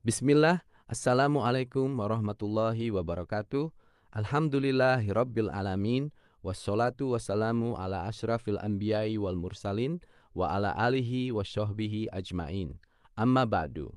Bismillah, Assalamualaikum warahmatullahi wabarakatuh. Alhamdulillahirabbil alamin, wassalatu wassalamu ala asyrafil anbiya'i wal mursalin wa ala alihi wasyahbihi ajmain. Amma ba'du.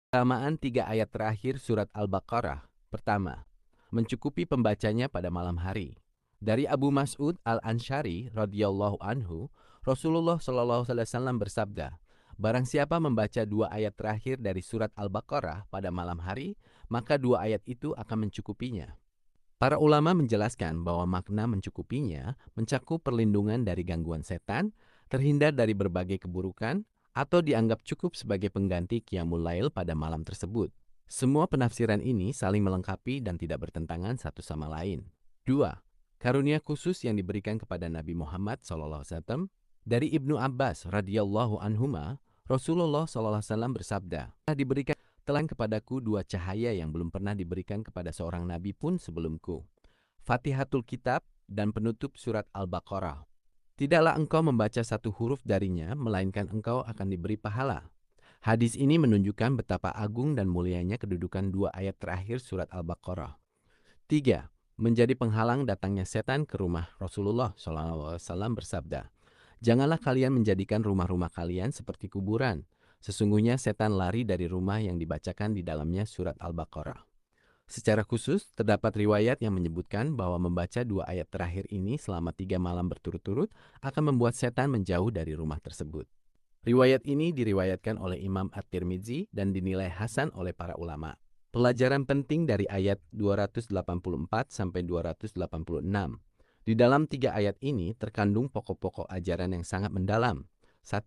Keutamaan 3 ayat terakhir surat Al-Baqarah. Pertama, mencukupi pembacanya pada malam hari. Dari Abu Mas'ud Al-Ansyari radhiyallahu anhu, Rasulullah shallallahu alaihi wasallam bersabda, barang siapa membaca 2 ayat terakhir dari surat Al-Baqarah pada malam hari, maka 2 ayat itu akan mencukupinya. Para ulama menjelaskan bahwa makna mencukupinya mencakup perlindungan dari gangguan setan, terhindar dari berbagai keburukan, atau dianggap cukup sebagai pengganti qiyamul lail pada malam tersebut. Semua penafsiran ini saling melengkapi dan tidak bertentangan satu sama lain. 2. Karunia khusus yang diberikan kepada Nabi Muhammad SAW. Dari Ibnu Abbas radhiyallahu anhuma, Rasulullah SAW bersabda, diberikan telah kepadaku 2 cahaya yang belum pernah diberikan kepada seorang nabi pun sebelumku. Fatihatul Kitab dan penutup surat Al-Baqarah. Tidaklah engkau membaca satu huruf darinya, melainkan engkau akan diberi pahala. Hadis ini menunjukkan betapa agung dan mulianya kedudukan 2 ayat terakhir surat Al-Baqarah. 3. Menjadi penghalang datangnya setan ke rumah. Rasulullah SAW bersabda, janganlah kalian menjadikan rumah-rumah kalian seperti kuburan. Sesungguhnya setan lari dari rumah yang dibacakan di dalamnya surat Al-Baqarah. Secara khusus, terdapat riwayat yang menyebutkan bahwa membaca 2 ayat terakhir ini selama 3 malam berturut-turut akan membuat setan menjauh dari rumah tersebut. Riwayat ini diriwayatkan oleh Imam At-Tirmidzi dan dinilai hasan oleh para ulama. Pelajaran penting dari ayat 284-286. Di dalam 3 ayat ini terkandung pokok-pokok ajaran yang sangat mendalam. 1.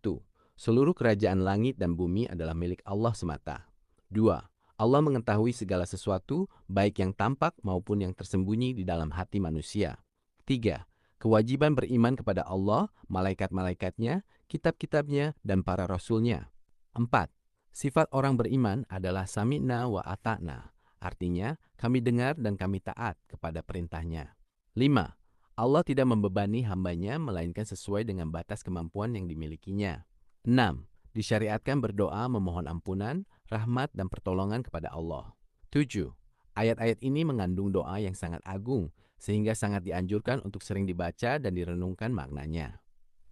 Seluruh kerajaan langit dan bumi adalah milik Allah semata. 2. Allah mengetahui segala sesuatu, baik yang tampak maupun yang tersembunyi di dalam hati manusia. 3. Kewajiban beriman kepada Allah, malaikat-malaikatnya, kitab-kitabnya, dan para rasulnya. 4. Sifat orang beriman adalah sami'na wa ata'na. Artinya, kami dengar dan kami taat kepada perintahnya. 5. Allah tidak membebani hambanya, melainkan sesuai dengan batas kemampuan yang dimilikinya. 6. Disyariatkan berdoa memohon ampunan, rahmat, dan pertolongan kepada Allah. 7. Ayat-ayat ini mengandung doa yang sangat agung, sehingga sangat dianjurkan untuk sering dibaca dan direnungkan maknanya.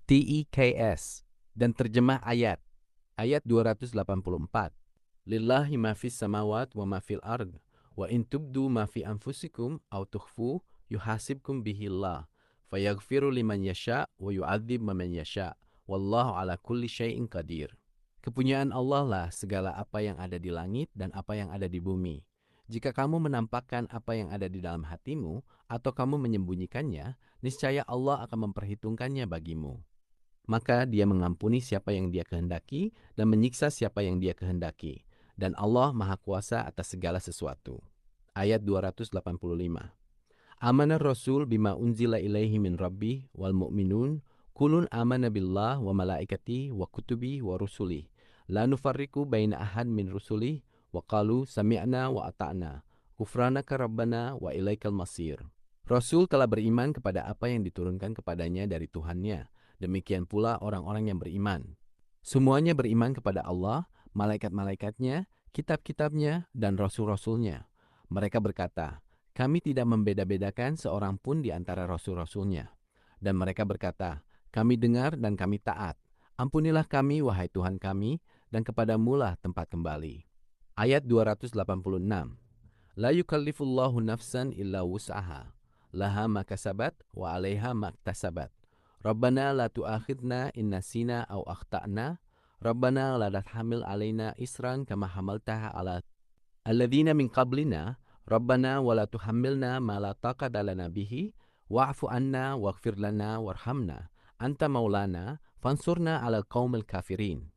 TEKS dan terjemah ayat. Ayat 284. Lillahi ma fis samawat wa ma fil ard, wa in tubdu ma fi anfusikum aw tukhfu yuhasibkum bihillah, fayaghfiru liman yasha wa yu'adzib man yasha. Wallahu ala kulli syai'in qadir. Kepunyaan Allah lah segala apa yang ada di langit dan apa yang ada di bumi. Jika kamu menampakkan apa yang ada di dalam hatimu atau kamu menyembunyikannya, niscaya Allah akan memperhitungkannya bagimu. Maka Dia mengampuni siapa yang Dia kehendaki dan menyiksa siapa yang Dia kehendaki. Dan Allah Maha Kuasa atas segala sesuatu. Ayat 285. Amanar Rasul bima unzila ilaihi min rabbi wal mu'minun kulun amana billah wa malaikati wa kutubi wa rusuli la nufarriqu baina ahad min rusuli wa qalu sami'na wa ata'na ghufranaka rabbana wa ilaikal masir. Rasul telah beriman kepada apa yang diturunkan kepadanya dari Tuhannya. Demikian pula orang-orang yang beriman. Semuanya beriman kepada Allah, malaikat-malaikatnya, kitab-kitabnya, dan rasul-rasulnya. Mereka berkata, kami tidak membeda-bedakan seorang pun di antara rasul-rasulnya. Dan mereka berkata, kami dengar dan kami taat. Ampunilah kami, wahai Tuhan kami, dan kepadamulah tempat kembali. Ayat 286. La yukallifullahu nafsan illa wus'aha. Laha ma kasabat wa 'alaiha ma iktasabat. Rabbana la tu'akhidna in nasina aw akhtana. Rabbana la tahmil 'alaina isran kama hamaltaha 'ala alladzina min qablina. Rabbana wa la tuhammilna ma la taqata lana bihi wa'fu anna waghfir lana warhamna anta maulana fansurna 'alal qaumil kafirin.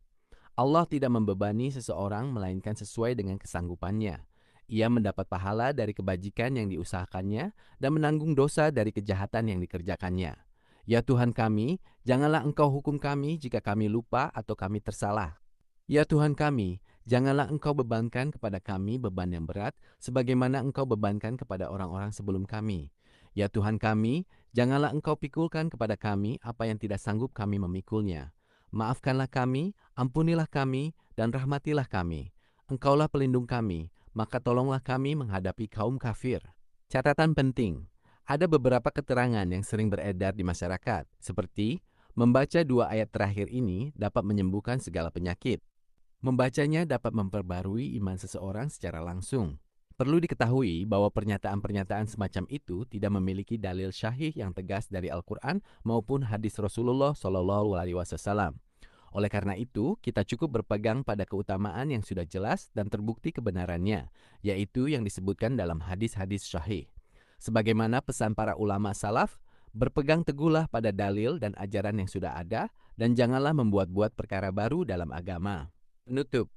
Allah tidak membebani seseorang melainkan sesuai dengan kesanggupannya. Ia mendapat pahala dari kebajikan yang diusahakannya dan menanggung dosa dari kejahatan yang dikerjakannya. Ya Tuhan kami, janganlah Engkau hukum kami jika kami lupa atau kami tersalah. Ya Tuhan kami, janganlah Engkau bebankan kepada kami beban yang berat, sebagaimana Engkau bebankan kepada orang-orang sebelum kami. Ya Tuhan kami, janganlah Engkau pikulkan kepada kami apa yang tidak sanggup kami memikulnya. Maafkanlah kami, ampunilah kami, dan rahmatilah kami. Engkaulah pelindung kami, maka tolonglah kami menghadapi kaum kafir. Catatan penting, ada beberapa keterangan yang sering beredar di masyarakat, seperti membaca 2 ayat terakhir ini dapat menyembuhkan segala penyakit. Membacanya dapat memperbarui iman seseorang secara langsung. Perlu diketahui bahwa pernyataan-pernyataan semacam itu tidak memiliki dalil syahih yang tegas dari Al-Quran maupun hadis Rasulullah Shallallahu Alaihi Wasallam. Oleh karena itu, kita cukup berpegang pada keutamaan yang sudah jelas dan terbukti kebenarannya, yaitu yang disebutkan dalam hadis-hadis syahih. Sebagaimana pesan para ulama salaf, berpegang teguhlah pada dalil dan ajaran yang sudah ada, dan janganlah membuat-buat perkara baru dalam agama. Penutup,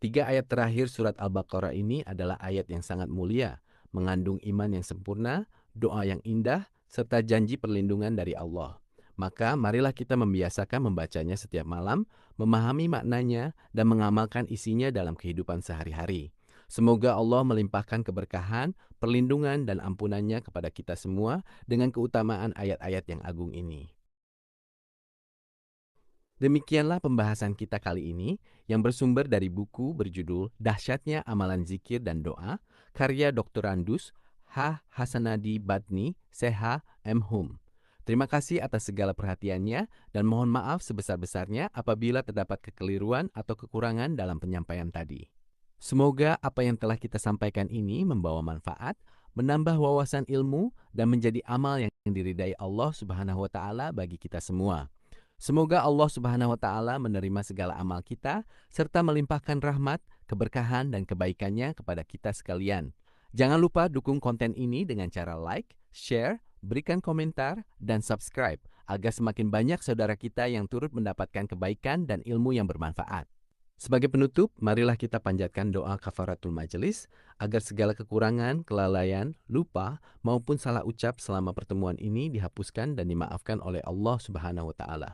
3 ayat terakhir surat Al-Baqarah ini adalah ayat yang sangat mulia, mengandung iman yang sempurna, doa yang indah, serta janji perlindungan dari Allah. Maka marilah kita membiasakan membacanya setiap malam, memahami maknanya, dan mengamalkan isinya dalam kehidupan sehari-hari. Semoga Allah melimpahkan keberkahan, perlindungan, dan ampunannya kepada kita semua dengan keutamaan ayat-ayat yang agung ini. Demikianlah pembahasan kita kali ini yang bersumber dari buku berjudul Dahsyatnya Amalan Zikir dan Doa, karya Dr. Randus H. Hasanadi Badni, CH, M. Hum. Terima kasih atas segala perhatiannya dan mohon maaf sebesar-besarnya apabila terdapat kekeliruan atau kekurangan dalam penyampaian tadi. Semoga apa yang telah kita sampaikan ini membawa manfaat, menambah wawasan ilmu, dan menjadi amal yang diridai Allah Subhanahu wa Ta'ala bagi kita semua. Semoga Allah Subhanahu wa Ta'ala menerima segala amal kita serta melimpahkan rahmat, keberkahan, dan kebaikannya kepada kita sekalian. Jangan lupa dukung konten ini dengan cara like, share, berikan komentar, dan subscribe agar semakin banyak saudara kita yang turut mendapatkan kebaikan dan ilmu yang bermanfaat. Sebagai penutup, marilah kita panjatkan doa kafaratul majelis agar segala kekurangan, kelalaian, lupa, maupun salah ucap selama pertemuan ini dihapuskan dan dimaafkan oleh Allah Subhanahu wa Ta'ala.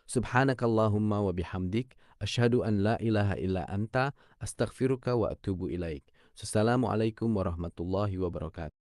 Subhanakallahumma wa bihamdik, asyhadu an la ilaha illa anta, astaghfiruka wa atubu ilaik. Assalamualaikum warahmatullahi wabarakatuh.